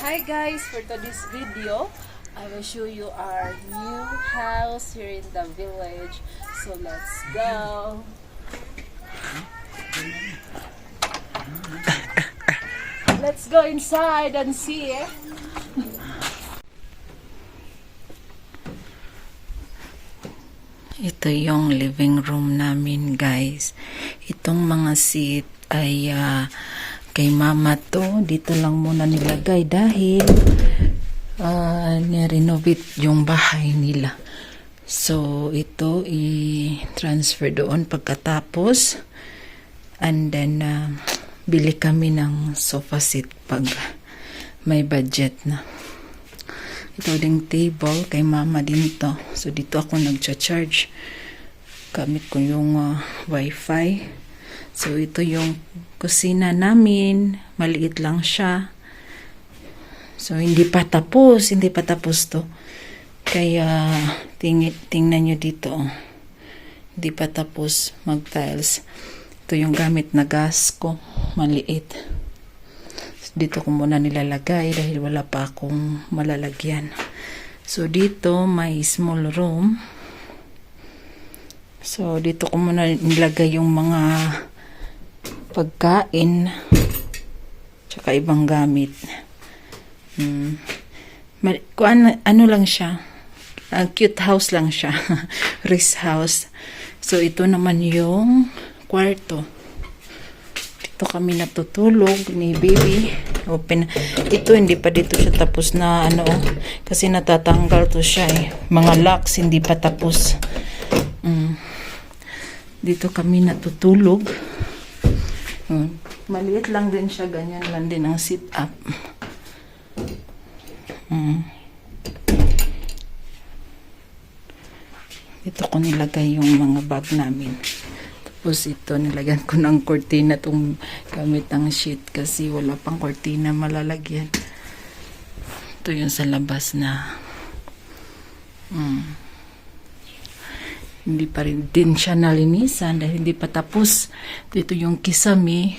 Hi guys, for today's video, I will show you our new house here in the village. So let's go. Let's go inside and see. Ito yung living room namin, guys. Itong mga seat ay kay mama to. Dito lang muna nilagay dahil nirenovate yung bahay nila. So, ito i-transfer doon pagkatapos. And then, bili kami ng sofa seat pag may budget na. Ito ding table kay mama din to. So dito ako nagcha-charge. Gamit ko yung wifi. So ito yung kusina namin. Maliit lang siya. So hindi pa tapos to. Kaya tingnan nyo dito. Hindi pa tapos mag-tiles. Ito yung gamit na gas ko. Maliit. Dito ko muna nilalagay dahil wala pa akong malalagyan. So, dito may small room. So, dito ko muna nilagay yung mga pagkain tsaka ibang gamit. Ano lang siya. Cute house lang siya. Rest house. So, ito naman yung kwarto. Dito kami natutulog ni baby. Open. Ito hindi pa dito siya tapos na kasi natatanggal to siya Mga locks hindi pa tapos. Dito kami natutulog. Maliit lang din siya, ganyan lang din ang sit up. Dito ko nilagay yung mga bag namin. Tapos ito, nilagyan ko ng kortina itong gamit ang sheet kasi wala pang kortina malalagyan. Ito yung sa labas na hindi pa rin din siya nalinisan dahil hindi pa tapos. Dito yung kisame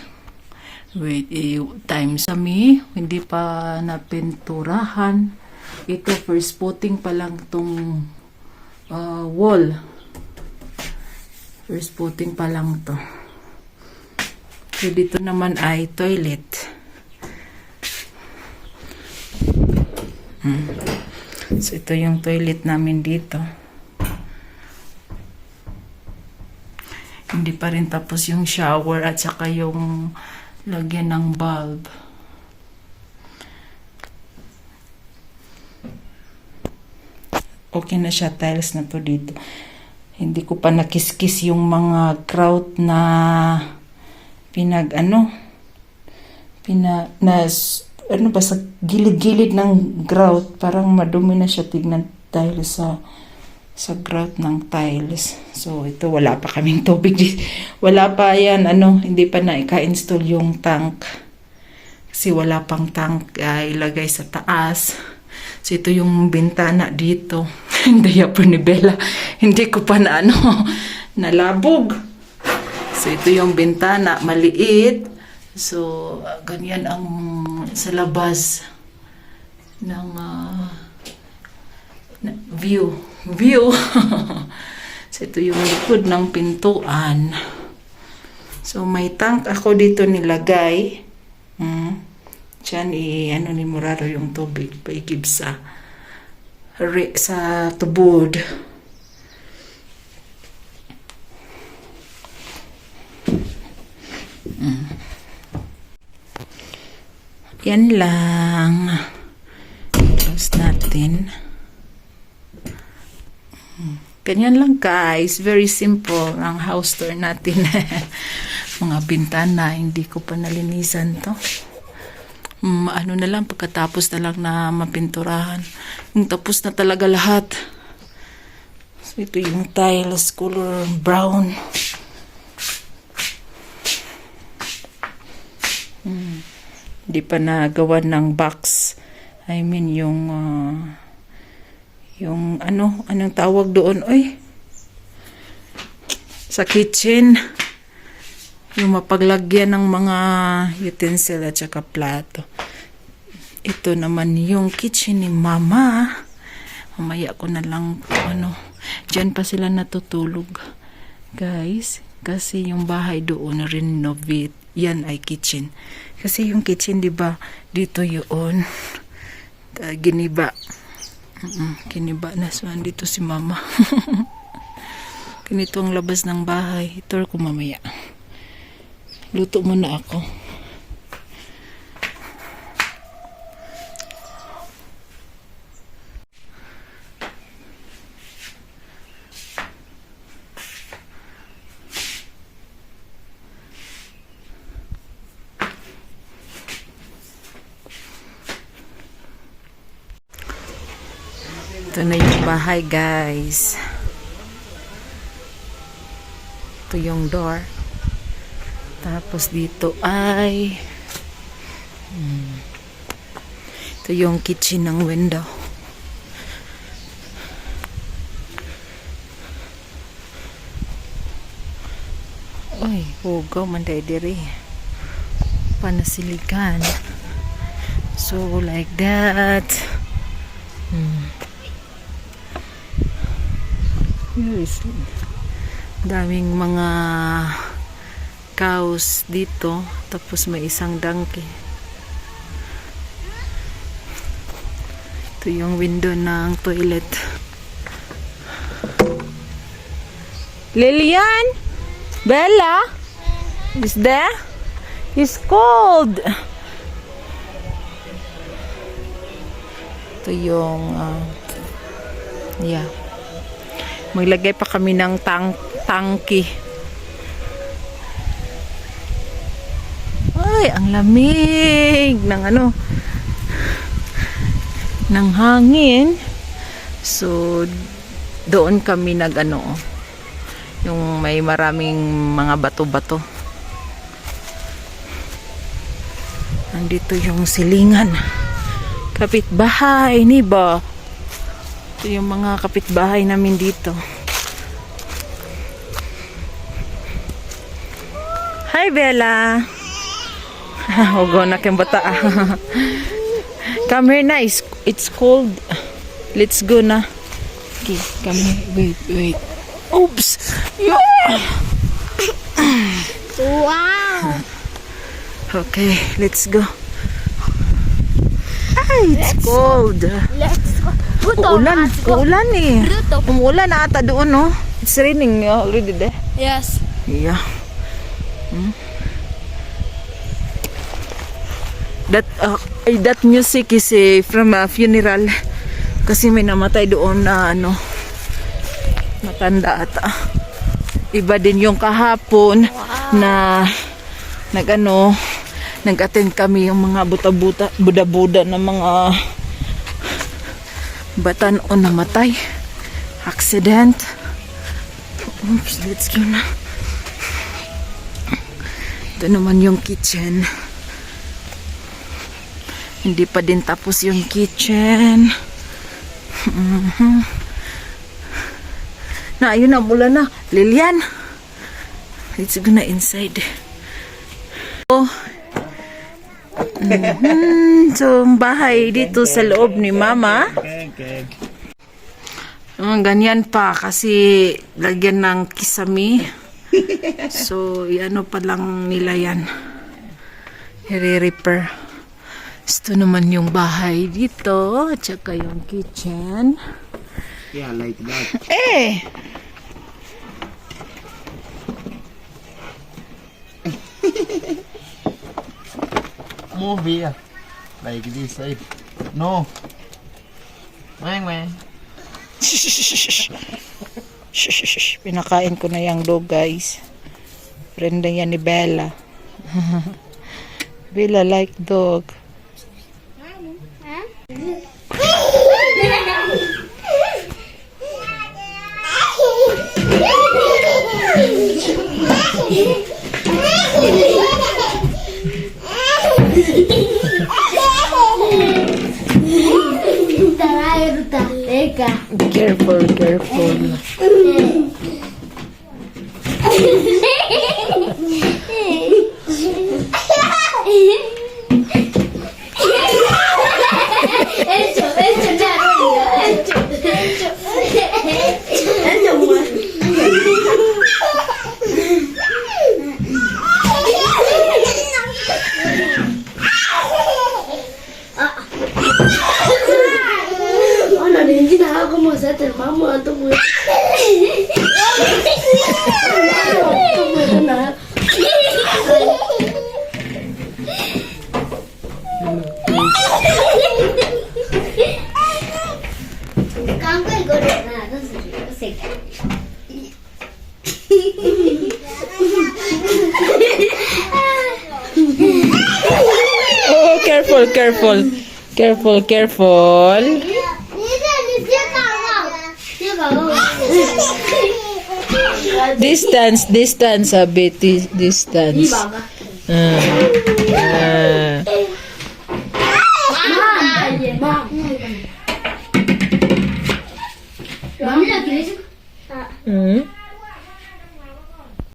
time sami, hindi pa napinturahan. Ito first putting pa lang itong wall. First putting pa lang to. So, dito naman ay toilet. So, ito yung toilet namin dito. Hindi pa rin tapos yung shower at saka yung lagyan ng bulb. Okay na siya, tiles na to dito. Hindi ko pa nakiskis yung mga grout na sa gilid-gilid ng grout. Parang madumi na siya tignan dahil sa grout ng tiles. So, ito wala pa kaming tubig. Wala pa yan, hindi pa na ika-install yung tank. Kasi wala pang tank ilagay sa taas. So, ito yung bintana dito. Hindi po ni Bella. Hindi ko pa nalabog. So, ito yung bintana. Maliit. So, ganyan ang sa labas ng view. So, ito yung likod ng pintuan. So, may tank ako dito nilagay. Diyan, ni Muraro yung tubig. Paikib sa tubod. Yan lang. Close natin. Ganyan lang, guys. Very simple ang house tour natin. Mga bintana, hindi ko pa nalinisan to. Na lang, pagkatapos na lang na mapinturahan. Yung tapos na talaga lahat. So, ito yung tiles, color brown. Hindi pa nagawa ng box. I mean, yung anong tawag doon? Sa kitchen. Yung mapaglagyan ng mga utensil at saka plato. Ito naman yung kitchen ni Mama. Mamaya ko na lang, dyan pa sila natutulog. Guys, kasi yung bahay doon renovate. Yan ay kitchen. Kasi yung kitchen, di ba, dito yun. Giniba. Giniba na. So, andito si Mama. Ganito ang labas ng bahay. Ito ko mamaya. Luto muna ako. Ito na yung bahay, guys. Ito yung door. Tapos dito ay ito yung kitchen ng window. Uy, hugaw man tayo diri. Panasiligan. So, like that. Daming mga cows dito, tapos may isang donkey. Ito yung window ng toilet. Lilian? Bella? Is there? It's cold. Ito yung yeah. Maglagay pa kami ng tangki. Ay, ang lamig ng ng hangin. So, doon kami yung may maraming mga bato-bato. Andito yung silingan. Kapitbahay, ni ba? Ito yung mga kapitbahay namin dito. Hi, Bella. Huwag na kayong bata. Come here na. It's cold. Let's go na. Okay, come here. Wait. Oops. Yeah. Wow. Okay, let's go. Ay, it's cold. Let's go. Uulan eh. Bruto. Umuulan na ata doon, no? It's raining already there. Yes. Yeah. That music is from a funeral. Kasi may namatay doon na matanda ata. Iba din yung kahapon na nag-attend kami yung mga buda-buda na mga batan o namatay. Accident. Oops, let's go na. Ito naman yung kitchen. Hindi pa din tapos yung kitchen. Na, ayun na, mula na. Lilian. Let's go na inside. So, bahay dito sa loob ni Mama. Ganyan pa kasi lagyan ng kisame. So, pa lang nila yan. I-repair. Ito naman yung bahay dito. At saka yung kitchen. Yeah, like that. Eh! Move here. Like this side. No. Wang. Pinakain ko na yung dog, guys. Friend na yan ni Bella. Bella like dog. Careful. Kamu kan godok na, terus sih. Oh, careful, careful. Careful, careful. Dia kalau. Distance, distance, Betty, distance. Mami lagi. Hmm?